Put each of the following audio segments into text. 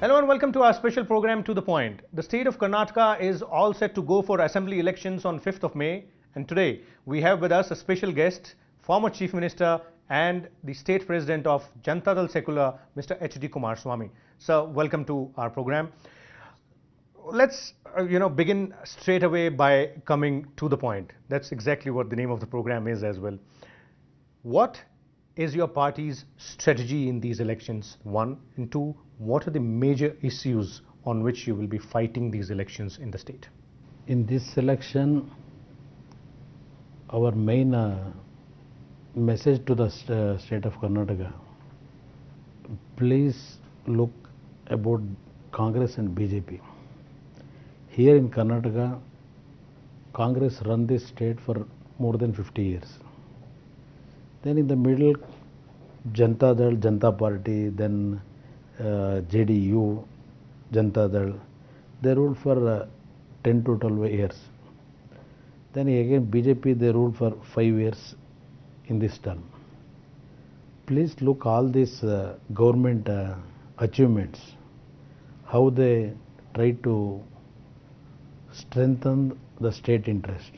Hello and welcome to our special program To The Point. The state of Karnataka is all set to go for assembly elections on 5th of May, and today we have with us a special guest, former Chief Minister and the State President of Janata Dal Secular, Mr. H D Kumaraswamy. Sir, welcome to our program. Let's begin straight away by coming to the point. That's exactly what the name of the program is as well. What is your party's strategy in these elections? One, and two, what are the major issues on which you will be fighting these elections in the state? In this election, our main message to the state of Karnataka, please look about Congress and BJP. Here in Karnataka, Congress run this state for more than 50 years. Then in the middle, Janata Dal, Janata Party, then JDU, Janata Dal, they ruled for 10 to 12 years. Then again BJP, they ruled for 5 years in this term. Please look all these government achievements, how they try to strengthen the state interest.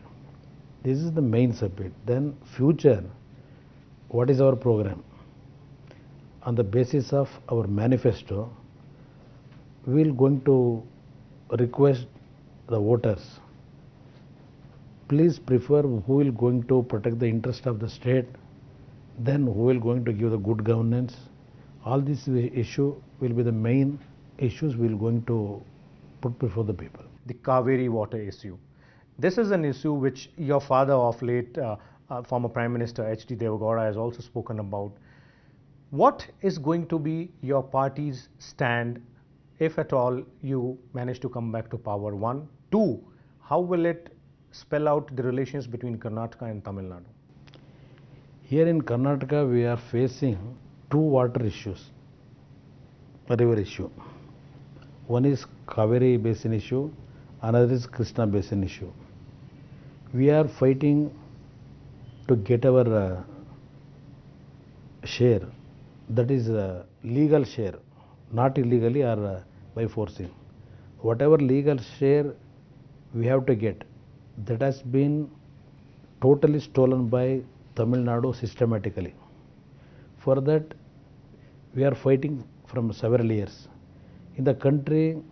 This is the main subject. Then future, what is our program? On the basis of our manifesto, we are going to request the voters, please prefer who will going to protect the interest of the state, then who will going to give the good governance. All these issue will be the main issues we are going to put before the people. The Kaveri water issue. This is an issue which your father of late, former Prime Minister H D Kumaraswamy has also spoken about. What is going to be your party's stand if at all you manage to come back to power? One. Two, how will it spell out the relations between Karnataka and Tamil Nadu? Here in Karnataka, we are facing two water issues, river issue. One is Kaveri Basin issue, another is Krishna Basin issue. We are fighting to get our share, that is legal share, not illegally or by forcing. Whatever legal share we have to get, that has been totally stolen by Tamil Nadu systematically. For that, we are fighting from several years. In the country,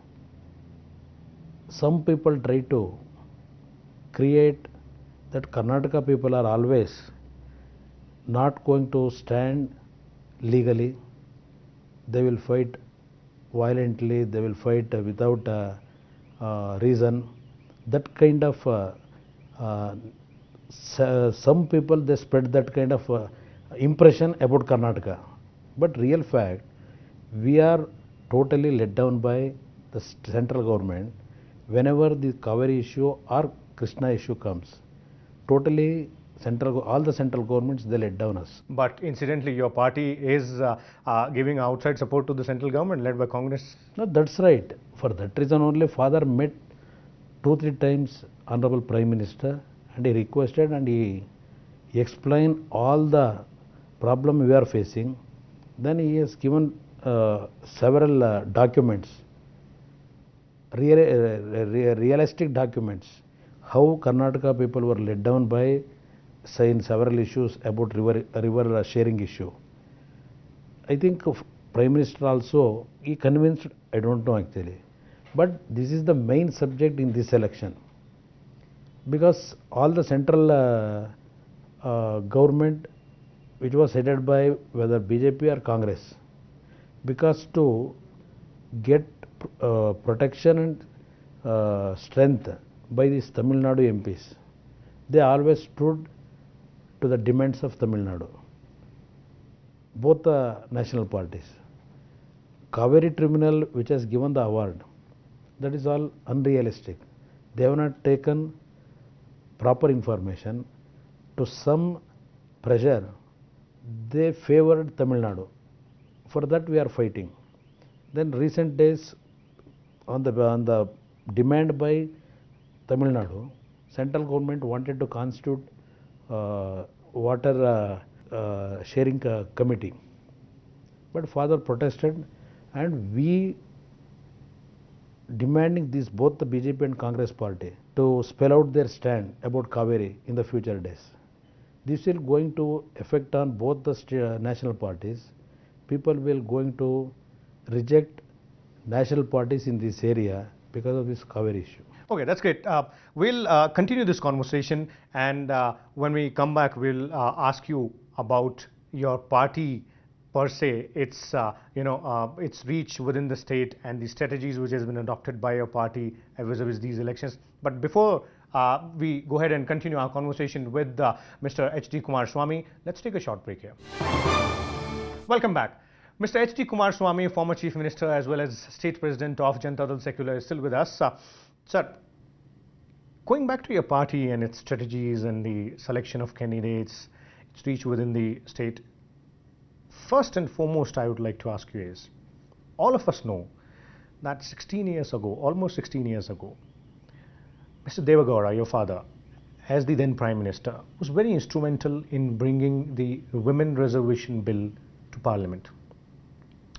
some people try to create that Karnataka people are always not going to stand legally. They will fight violently, they will fight without reason. That kind of some people, they spread that kind of impression about Karnataka. But real fact, we are totally let down by the central government. Whenever the Kaveri issue or Krishna issue comes, totally all the central governments, they let down us. But incidentally, your party is giving outside support to the central government led by Congress. No, that's right. For that reason only, father met 2-3 times Honorable Prime Minister, and he requested and he explained all the problem we are facing. Then he has given several documents, realistic documents, how Karnataka people were let down by saying several issues about river sharing issue. I think Prime Minister also, he convinced, I don't know actually. But this is the main subject in this election. Because all the central government, which was headed by whether BJP or Congress, because to get protection and strength by these Tamil Nadu MPs, they always stood to the demands of Tamil Nadu, both the national parties. Kaveri Tribunal, which has given the award, that is all unrealistic. They have not taken proper information. To some pressure, they favored Tamil Nadu. For that we are fighting. Then recent days, on the demand by Tamil Nadu, central government wanted to constitute water sharing committee. But father protested, and we demanding this both the BJP and Congress party to spell out their stand about Kaveri in the future days. This will going to affect on both the national parties. People will going to reject national parties in this area because of this Kaveri issue. Okay, that's great. We'll continue this conversation, and when we come back, we'll ask you about your party per se, its its reach within the state and the strategies which has been adopted by your party vis-a-vis these elections. But before we go ahead and continue our conversation with Mr. H D Kumaraswamy, let's take a short break here. Welcome back. Mr. H D Kumaraswamy, former Chief Minister as well as State President of Janata Dal Secular, is still with us. Sir, going back to your party and its strategies and the selection of candidates, its reach within the state, first and foremost I would like to ask you is, all of us know that 16 years ago, almost 16 years ago, Mr. Devagowda, your father, as the then Prime Minister, was very instrumental in bringing the Women Reservation Bill to Parliament.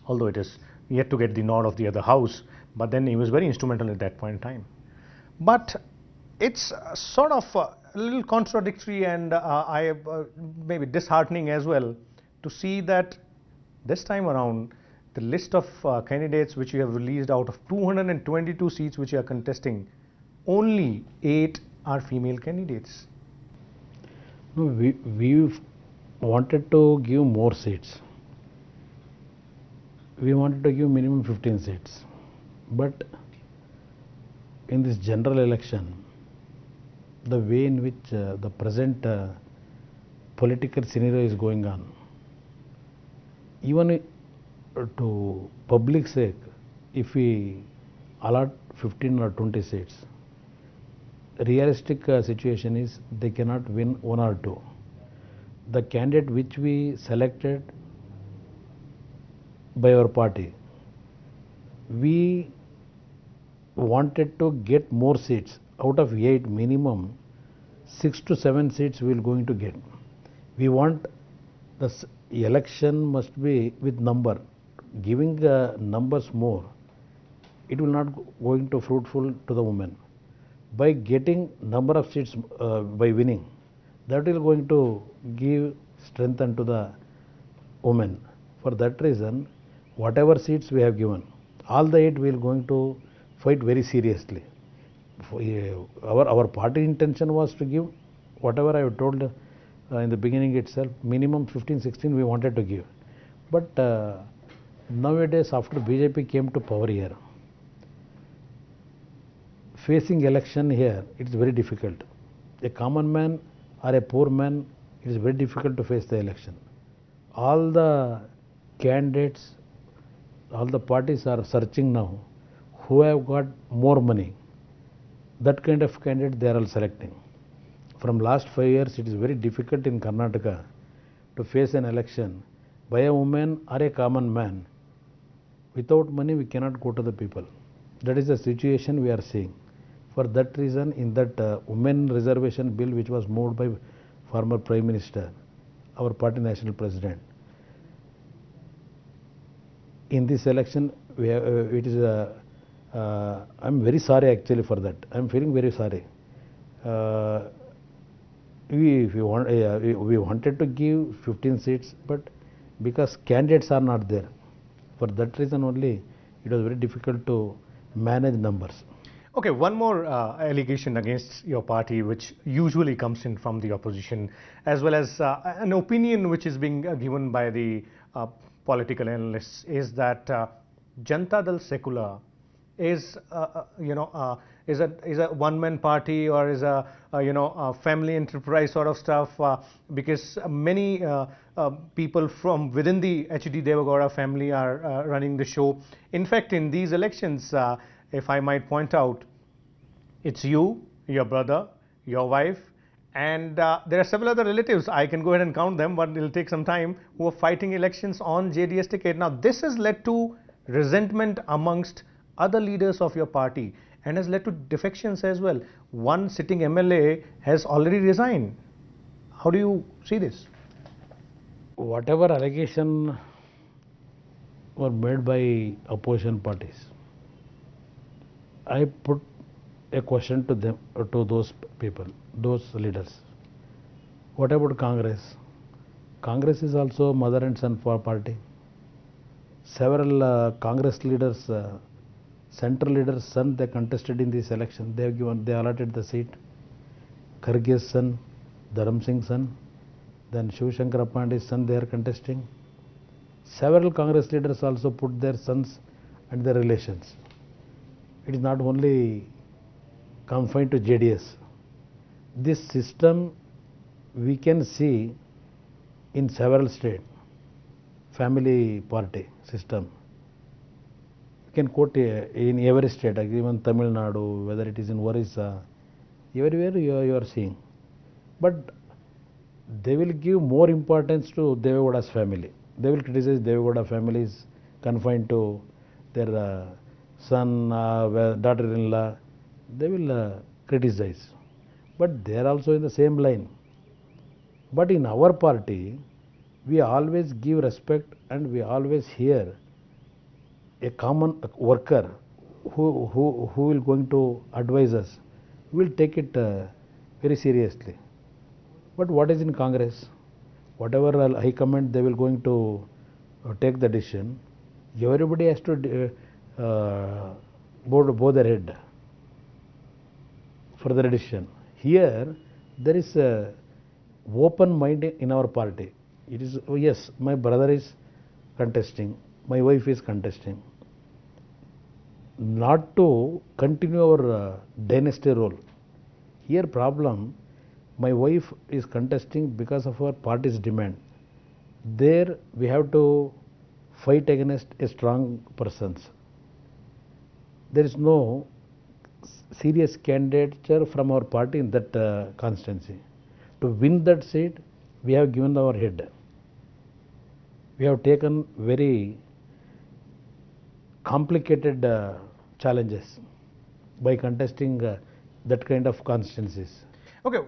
Although it is yet to get the nod of the other house, but then he was very instrumental at that point in time. But it's sort of a little contradictory and maybe disheartening as well to see that this time around the list of candidates which you have released, out of 222 seats which you are contesting, only 8 are female candidates. No, we wanted to give more seats. We wanted to give minimum 15 seats. But in this general election, the way in which the present political scenario is going on, even to public sake, if we allot 15 or 20 seats, realistic situation is they cannot win 1 or 2. The candidate which we selected by our party, we wanted to get more seats. Out of 8, minimum 6 to 7 seats we are going to get. We want the election must be with number. Giving numbers more, it will not going to fruitful to the women. By getting number of seats by winning, that will going to give strength unto the women. For that reason, whatever seats we have given, all the 8 we are going to fight very seriously. Our party intention was to give whatever I have told in the beginning itself, minimum 15-16 we wanted to give. But nowadays, after BJP came to power here, facing election here, it is very difficult. A common man or a poor man, it is very difficult to face the election. All the candidates, all the parties are searching now who have got more money. That kind of candidate they are all selecting. From last 5 years, it is very difficult in Karnataka to face an election by a woman or a common man. Without money, we cannot go to the people. That is the situation we are seeing. For that reason, in that women reservation bill which was moved by former Prime Minister, our party national president, in this election, we have, it is I'm very sorry actually for that. I'm feeling very sorry. We wanted to give 15 seats, but because candidates are not there, for that reason only, it was very difficult to manage numbers. Okay, one more allegation against your party, which usually comes in from the opposition, as well as an opinion which is being given by the political analysts, is that Janata Dal Secular is a one-man party or is a a family enterprise sort of stuff, because many people from within the H D Devagowda family are running the show. In fact, in these elections, if I might point out, it's you, your brother, your wife, and there are several other relatives. I can go ahead and count them, but it will take some time, who are fighting elections on JDS ticket. Now, this has led to resentment amongst other leaders of your party and has led to defections as well. One sitting MLA has already resigned. How do you see this? Whatever allegation were made by opposition parties, I put a question to them, to those people, those leaders. What about Congress? Congress is also mother and son for party. Several Congress leaders, central leaders' son, they contested in this election. They allotted the seat. Kharge's son, Dharam Singh's son, then Shiv Shankar Pandey's son, they are contesting. Several Congress leaders also put their sons and their relations. It is not only confined to JDS. This system we can see in several states, family party system. You can quote in every state, like even Tamil Nadu, whether it is in Orissa, everywhere you are seeing. But they will give more importance to Devegowda's family. They will criticize Devegowda family is confined to their son, daughter-in-law. They will criticize. But they are also in the same line. But in our party, we always give respect and we always hear a common worker who will going to advise us. We will take it very seriously. But what is in Congress? Whatever High Command they will going to take the decision, everybody has to bow their head for the decision. Here there is a open mind in our party. It is, oh yes, my brother is contesting, my wife is contesting. Not to continue our dynasty role. Here problem, my wife is contesting because of our party's demand. There we have to fight against a strong persons. There is no serious candidature from our party in that constituency. To win that seat, we have given our head. We have taken very complicated challenges by contesting that kind of constituencies. Okay,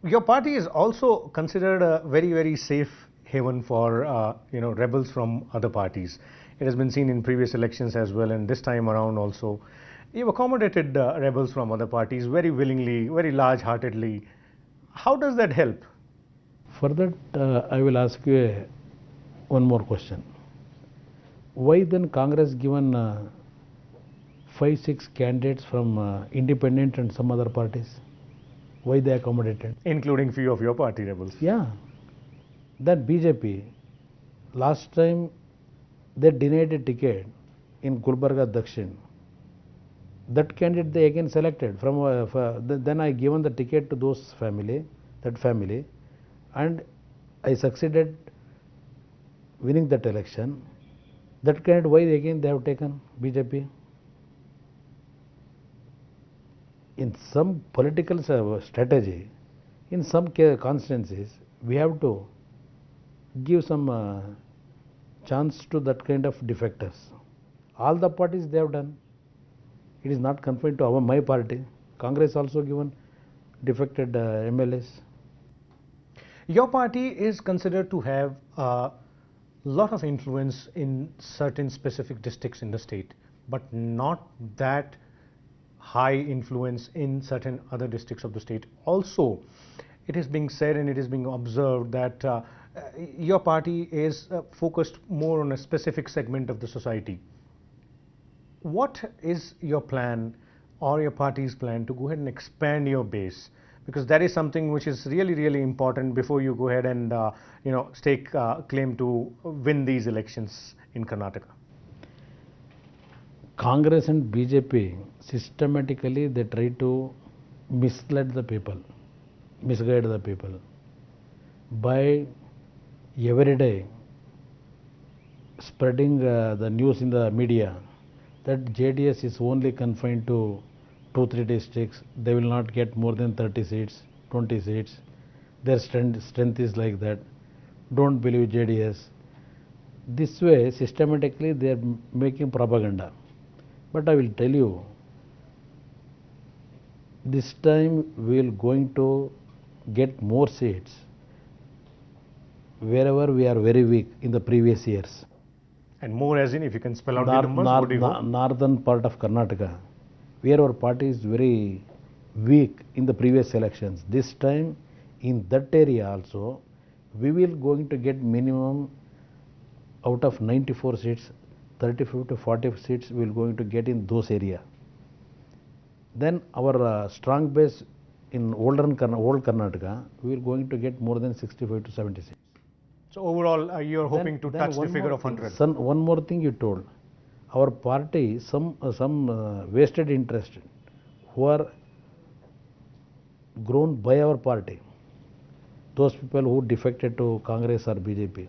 your party is also considered a very, very safe haven for rebels from other parties. It has been seen in previous elections as well, and this time around also. You've accommodated rebels from other parties very willingly, very large-heartedly. How does that help? For that, I will ask you one more question. Why then Congress given 5-6 candidates from independent and some other parties? Why they accommodated? Including few of your party rebels. Yeah. Then BJP, last time they denied a ticket in Gulbarga Dakshin. That candidate they again selected from. Then I given the ticket to that family, and I succeeded winning that election. That candidate, why again they have taken BJP? In some political strategy, in some constituencies, we have to give some chance to that kind of defectors. All the parties they have done. It is not confined to my party. Congress also given defected MLAs. Your party is considered to have a lot of influence in certain specific districts in the state, but not that high influence in certain other districts of the state. Also, it is being said and it is being observed that your party is focused more on a specific segment of the society. What is your plan or your party's plan to go ahead and expand your base? Because that is something which is really, really important before you go ahead and stake claim to win these elections in Karnataka. Congress and BJP systematically they try to mislead the people, misguide the people by every day spreading the news in the media that JDS is only confined to 2-3 districts. They will not get more than 30 seats, 20 seats. Their strength is like that. Don't believe JDS. This way, systematically, they are making propaganda. But I will tell you, this time we are going to get more seats wherever we are very weak in the previous years. And more as in, if you can spell out the numbers, what do you hope? Northern part of Karnataka, where our party is very weak in the previous elections. This time, in that area also, we will going to get minimum out of 94 seats, 35 to 40 seats we will going to get in those area. Then our strong base in old Karnataka, we are going to get more than 65 to 70 seats. So overall, you're hoping to touch the figure of 100. One more thing you told, our party, some vested interest who are grown by our party, those people who defected to Congress or BJP,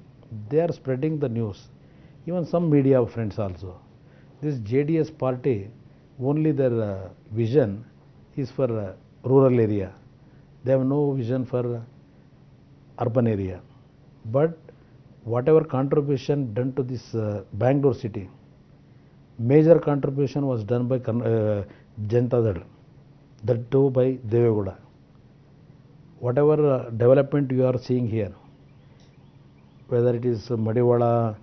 they are spreading the news. Even some media friends also. This JDS party, only their vision is for rural area. They have no vision for urban area. But whatever contribution done to this Bangalore city, major contribution was done by Janata Dal, that too by Devegowda. Whatever development you are seeing here, whether it is Madiwala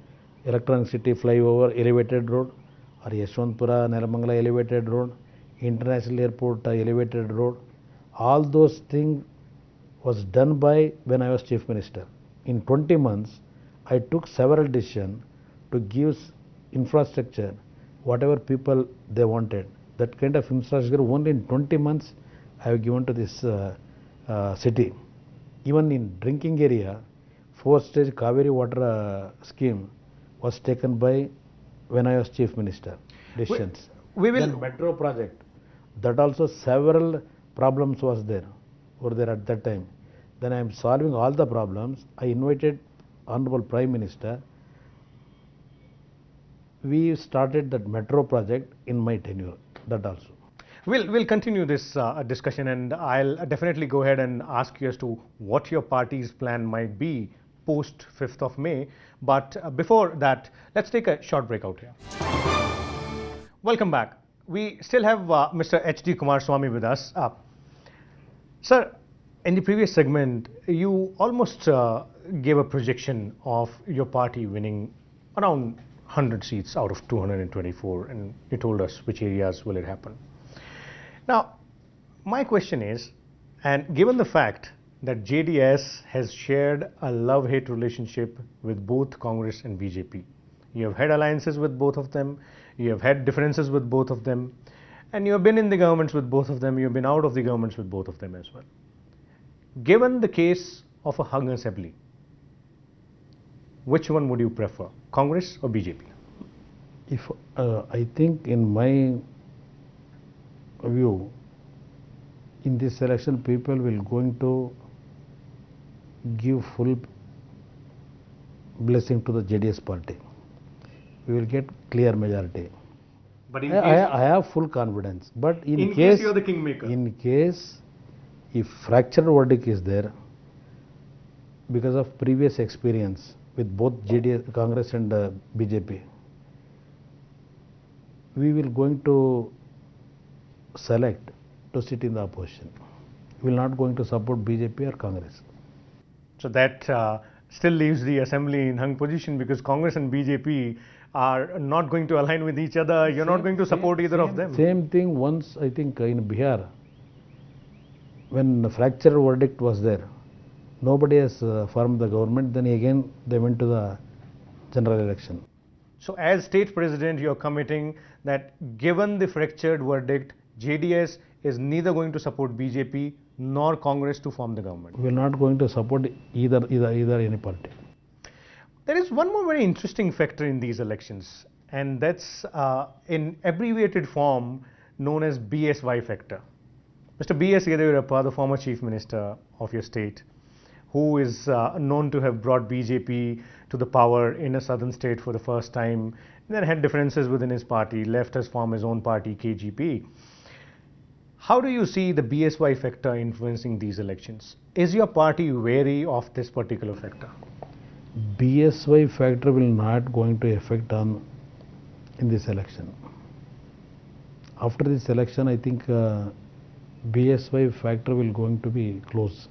Electronic City flyover elevated road or Yeshwantpura Nelamangala elevated road, International Airport elevated road, all those things was done by when I was Chief Minister. In 20 months, I took several decisions to give infrastructure, whatever people they wanted. That kind of infrastructure only in 20 months I have given to this city. Even in drinking area, 4-stage Kaveri water scheme was taken by when I was Chief Minister. Decisions. We will. Then metro project, that also several problems was there, were there at that time. Then I am solving all the problems. I invited Honorable Prime Minister. We started that metro project in my tenure, that also. We'll continue this discussion, and I'll definitely go ahead and ask you as to what your party's plan might be post 5th of May. But before that, let's take a short break out here. Welcome back. We still have Mr. H D Kumaraswamy with us. Sir, in the previous segment, you almost gave a projection of your party winning around 100 seats out of 224, and you told us which areas will it happen. Now, my question is, and given the fact that JDS has shared a love-hate relationship with both Congress and BJP, you have had alliances with both of them, you have had differences with both of them, and you have been in the governments with both of them, you have been out of the governments with both of them as well. Given the case of a hung assembly, which one would you prefer, Congress or BJP? If I think in my view, in this election, people will going to give full blessing to the JDS party. We will get clear majority. But I have full confidence. But in case you are the kingmaker. In case if fractured verdict is there, because of previous experience with both JDS, Congress and BJP, we will going to select to sit in the opposition. We will not going to support BJP or Congress. So that still leaves the assembly in hung position, because Congress and BJP are not going to align with each other. You're not going to support either of them. Same thing once, I think, in Bihar, when the fractured verdict was there, nobody has formed the government. Then again, they went to the general election. So as state president, you're committing that given the fractured verdict, JDS is neither going to support BJP nor Congress to form the government. We are not going to support either any party. There is one more very interesting factor in these elections, and that's in abbreviated form known as BSY factor. Mr. B.S. Yediyurappa, the former Chief Minister of your state, who is known to have brought BJP to the power in a southern state for the first time, and then had differences within his party, left us form his own party, KGP. How do you see the BSY factor influencing these elections? Is your party wary of this particular factor? BSY factor will not going to affect on in this election. After this election, I think BSY factor will going to be close.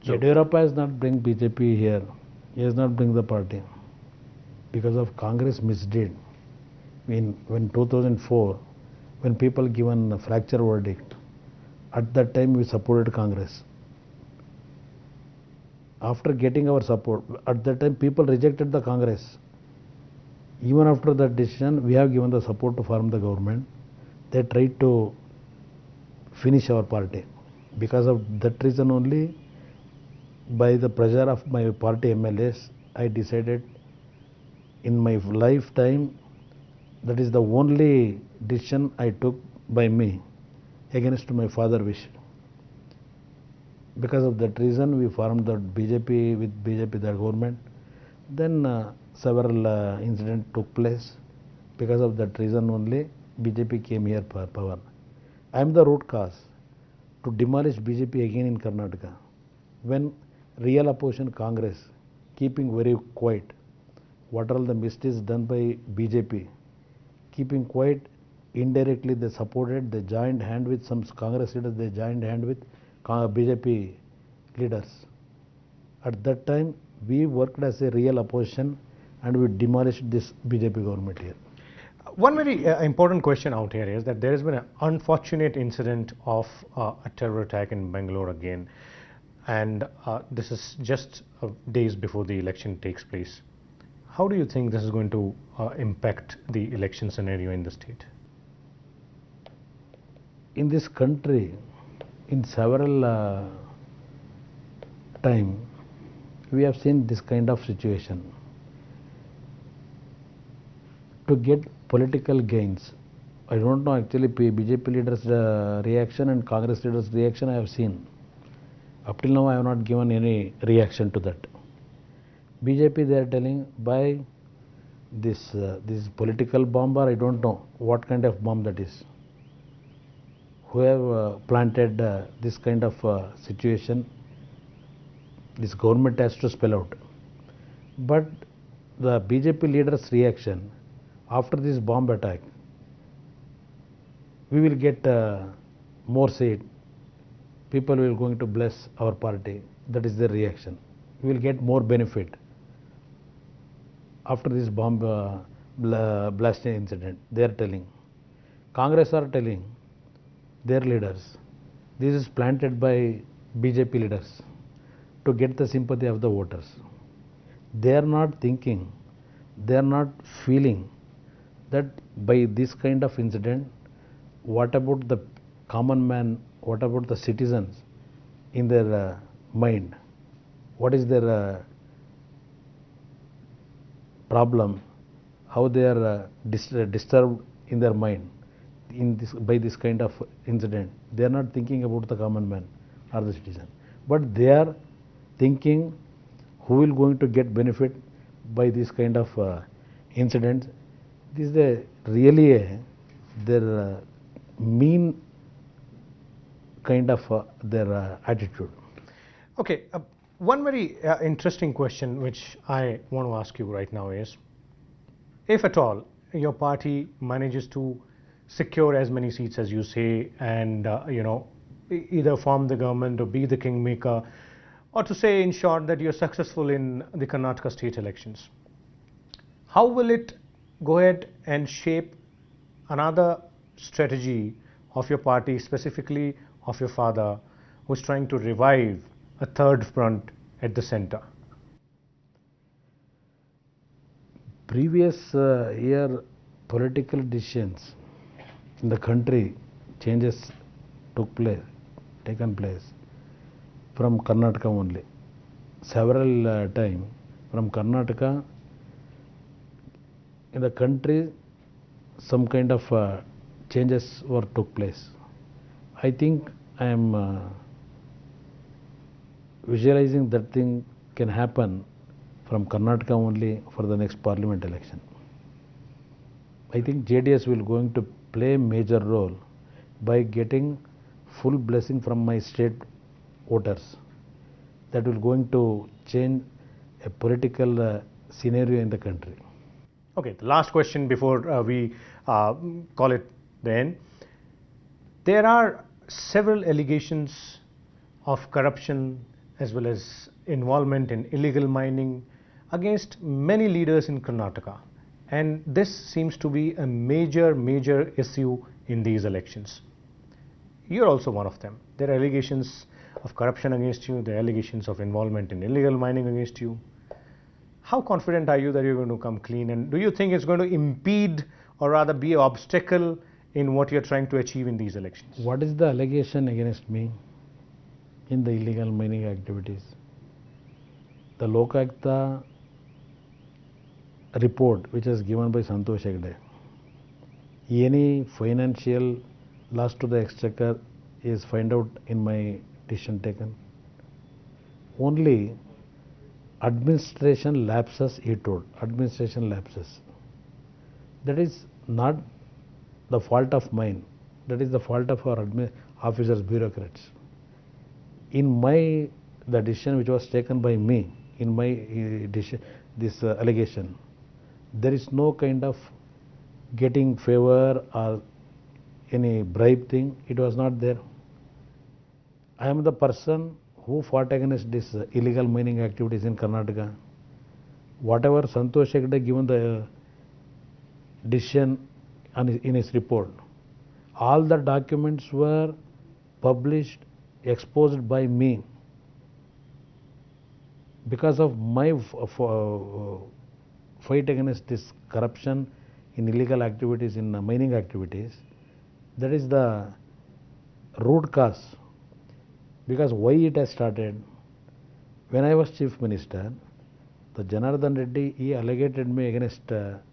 So, Yediyurappa has not bring BJP here. He has not bring the party because of Congress misdeed. when 2004, when people given a fracture verdict, at that time we supported Congress. After getting our support, at that time people rejected the Congress. Even after that decision, we have given the support to form the government. They tried to finish our party. Because of that reason only, by the pressure of my party MLAs, I decided in my lifetime, that is the only decision I took by me against my father wish. Because of that reason, we formed the BJP with BJP, the government. Then several incidents took place. Because of that reason only, BJP came here for power. I am the root cause to demolish BJP again in Karnataka. When real opposition Congress keeping very quiet, what are all the mistakes done by BJP, keeping quiet, indirectly they supported, they joined hand with some Congress leaders, they joined hand with BJP leaders. At that time, we worked as a real opposition and we demolished this BJP government here. One very important question out here is that there has been an unfortunate incident of a terror attack in Bangalore again, and this is just days before the election takes place. How do you think this is going to impact the election scenario in the state? In this country, in several time, we have seen this kind of situation. To get political gains, I don't know actually BJP leaders' reaction and Congress leaders' reaction I have seen. Up till now I have not given any reaction to that. BJP, they are telling by this political bomb, or I don't know what kind of bomb that is. Who have planted this kind of situation, this government has to spell out. But the BJP leaders' reaction after this bomb attack, we will get more seat. People will going to bless our party. That is their reaction. We will get more benefit after this bomb blasting incident. They are telling. Congress are telling their leaders, this is planted by BJP leaders to get the sympathy of the voters. They are not thinking, they are not feeling that by this kind of incident, what about the common man, what about the citizens in their mind? What is their problem? How they are disturbed in their mind by this kind of incident? They are not thinking about the common man or the citizen, but they are thinking who will going to get benefit by this kind of incident. This is really their mean kind of their attitude. Okay, one very interesting question which I want to ask you right now is, if at all your party manages to secure as many seats as you say and either form the government or be the kingmaker, or to say in short that you're successful in the Karnataka state elections, how will it go ahead and shape another strategy of your party, specifically of your father, who's trying to revive a third front at the center? Previous year political decisions in the country, changes taken place from Karnataka only. Several time from Karnataka in the country, some kind of changes took place. I think I am visualizing that thing can happen from Karnataka only for the next parliament election. I think JDS will going to play a major role by getting full blessing from my state voters. That will going to change a political scenario in the country. Okay, the last question before we call it the end. There are several allegations of corruption as well as involvement in illegal mining against many leaders in Karnataka. And this seems to be a major issue in these elections. You're also one of them. There are allegations of corruption against you, there are allegations of involvement in illegal mining against you. How confident are you that you're going to come clean? And do you think it's going to impede or rather be an obstacle in what you're trying to achieve in these elections? What is the allegation against me in the illegal mining activities? The Lokayukta report which is given by Santosh Hegde, any financial loss to the exchequer is find out in my decision taken. Only administration lapses, he told, administration lapses. That is not the fault of mine, that is the fault of our officers, bureaucrats. In my, the decision which was taken by me, in my decision, this allegation, there is no kind of getting favor or any bribe thing, it was not there. I am the person who fought against this illegal mining activities in Karnataka. Whatever Santosh Hegde given the decision in his report, all the documents were published, exposed by me. Because of my fight against this corruption in illegal activities, in mining activities, that is the root cause. Because why it has started, when I was Chief Minister, the Janardhan Reddy, he allegated me against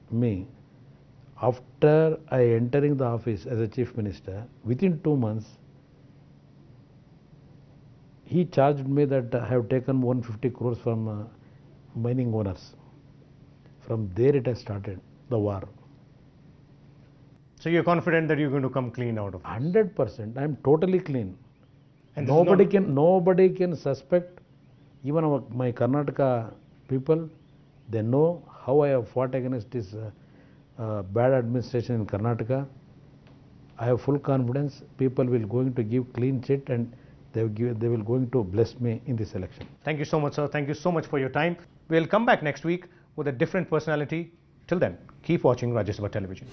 me. After I entering the office as a Chief Minister, within 2 months, he charged me that I have taken 150 crores from mining owners. From there it has started, the war. So you're confident that you're going to come clean out of it? 100%. I am totally clean. And nobody can suspect, even my Karnataka people, they know how I have fought against this bad administration in Karnataka. I have full confidence people will going to give clean chit and they will going to bless me in this election. Thank you so much, sir. Thank you so much for your time. We'll come back next week with a different personality. Till then, keep watching Rajya Sabha Television.